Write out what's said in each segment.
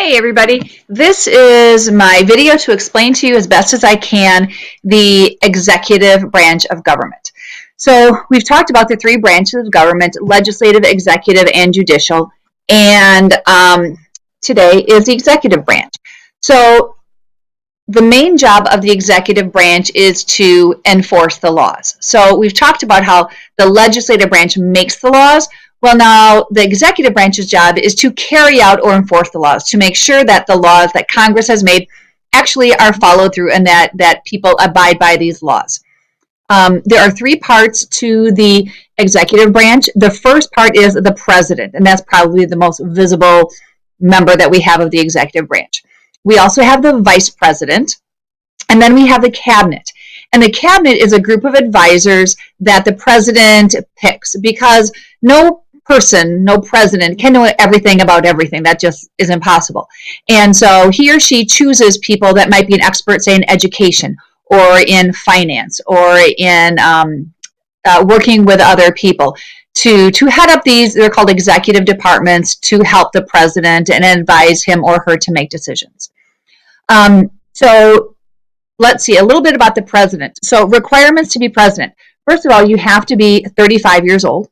Hey everybody, this is my video to explain to you as best as I can the executive branch of government. So we've talked about the three branches of government: legislative, executive, and judicial, and today is the executive branch. So the main job of the executive branch is to enforce the laws. So we've talked about how the legislative branch makes the laws. Well, now the executive branch's job is to carry out or enforce the laws, to make sure that the laws that Congress has made actually are followed through and that people abide by these laws. There are three parts to the executive branch. The first part is the president, and that's probably the most visible member that we have of the executive branch. We also have the vice president, and then we have the cabinet. And the cabinet is a group of advisors that the president picks, because no president can know everything about everything. That just is impossible. And so he or she chooses people that might be an expert, say, in education or in finance or in working with other people to head up these. They're called executive departments, to help the president and advise him or her to make decisions. So let's see a little bit about the president. So requirements to be president. First of all, you have to be 35 years old.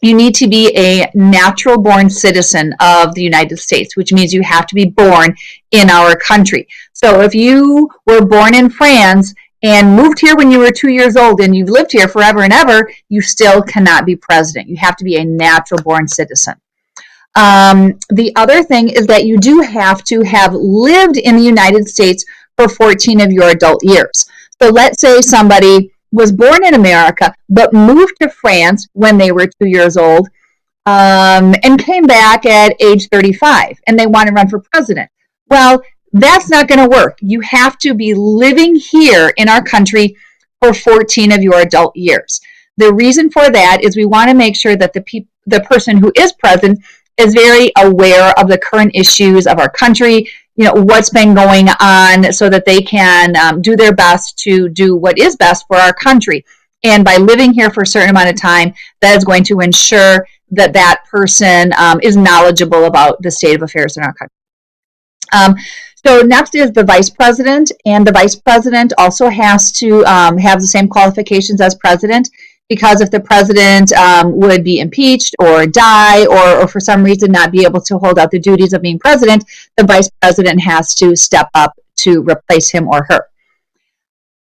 You need to be a natural born citizen of the United States, which means you have to be born in our country. So if you were born in France and moved here when you were 2 years old and you've lived here forever and ever, you still cannot be president. You have to be a natural born citizen. The other thing is that you do have to have lived in the United States for 14 of your adult years. So let's say somebody was born in America but moved to France when they were 2 years old and came back at age 35 and they want to run for president. Well, that's not going to work. You have to be living here in our country for 14 of your adult years. The reason for that is we want to make sure that the person who is president is very aware of the current issues of our country, what's been going on, so that they can do their best to do what is best for our country. And by living here for a certain amount of time, that is going to ensure that that person is knowledgeable about the state of affairs in our country. So next is the vice president, and the vice president also has to have the same qualifications as president, because if the president would be impeached or die or for some reason not be able to hold out the duties of being president, the vice president has to step up to replace him or her.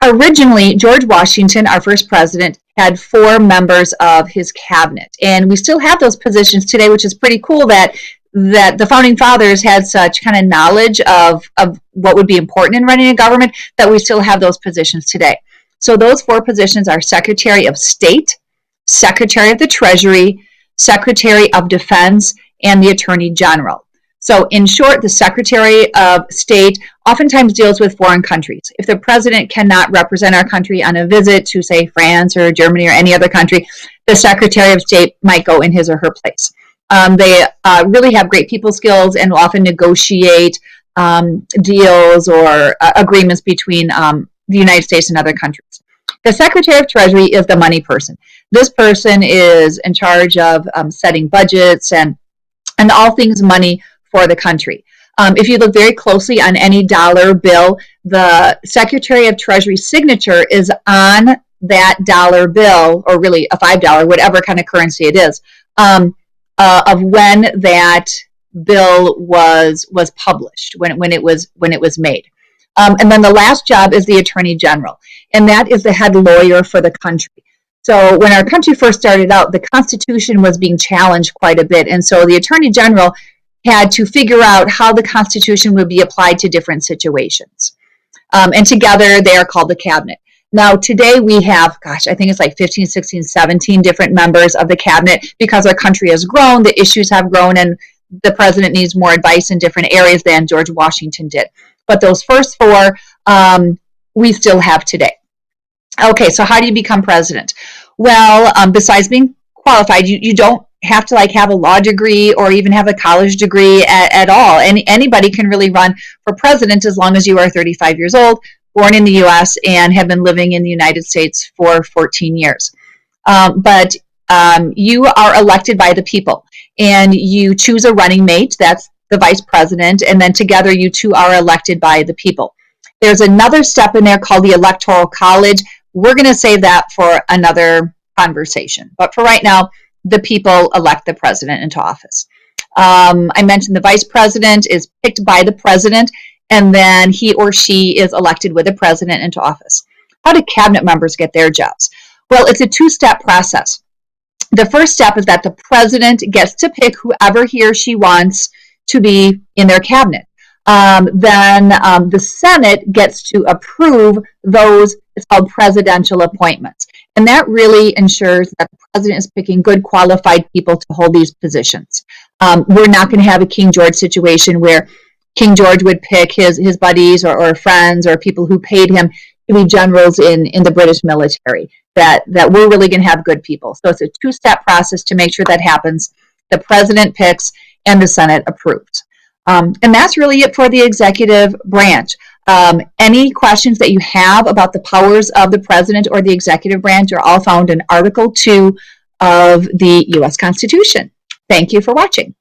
Originally, George Washington, our first president, had 4 members of his cabinet, and we still have those positions today, which is pretty cool that the founding fathers had such kind of knowledge of what would be important in running a government that we still have those positions today. So those 4 positions are Secretary of State, Secretary of the Treasury, Secretary of Defense, and the Attorney General. So in short, the Secretary of State oftentimes deals with foreign countries. If the president cannot represent our country on a visit to, say, France or Germany or any other country, the Secretary of State might go in his or her place. They really have great people skills and will often negotiate deals or agreements between the United States and other countries. The Secretary of Treasury is the money person. This person is in charge of setting budgets and all things money for the country. If you look very closely on any dollar bill, the Secretary of Treasury's signature is on that dollar bill, or really a $5, whatever kind of currency it is, of when that bill was published, when it was made. And then the last job is the Attorney General, and that is the head lawyer for the country. So when our country first started out, the Constitution was being challenged quite a bit, and so the Attorney General had to figure out how the Constitution would be applied to different situations. And together they are called the Cabinet. Now today we have, I think it's like 15, 16, 17 different members of the Cabinet, because our country has grown, the issues have grown, and the president needs more advice in different areas than George Washington did. But those first 4 we still have today. Okay, so how do you become president? Well, besides being qualified, you don't have to have a law degree or even have a college degree at all. Anybody can really run for president as long as you are 35 years old, born in the U.S., and have been living in the United States for 14 years. But you are elected by the people, and you choose a running mate. That's the vice president, and then together you two are elected by the people. There's another step in there called the Electoral College. We're going to save that for another conversation. But for right now, the people elect the president into office. I mentioned the vice president is picked by the president, and then he or she is elected with the president into office. How do cabinet members get their jobs? Well, it's a two-step process. The first step is that the president gets to pick whoever he or she wants to be in their cabinet. Then the Senate gets to approve those, it's called presidential appointments. And that really ensures that the president is picking good qualified people to hold these positions. We're not going to have a King George situation where King George would pick his buddies or friends or people who paid him to be generals in the British military. That we're really going to have good people. So it's a two-step process to make sure that happens. The president picks and the Senate approves. And that's really it for the executive branch. Any questions that you have about the powers of the president or the executive branch are all found in Article 2 of the U.S. Constitution. Thank you for watching.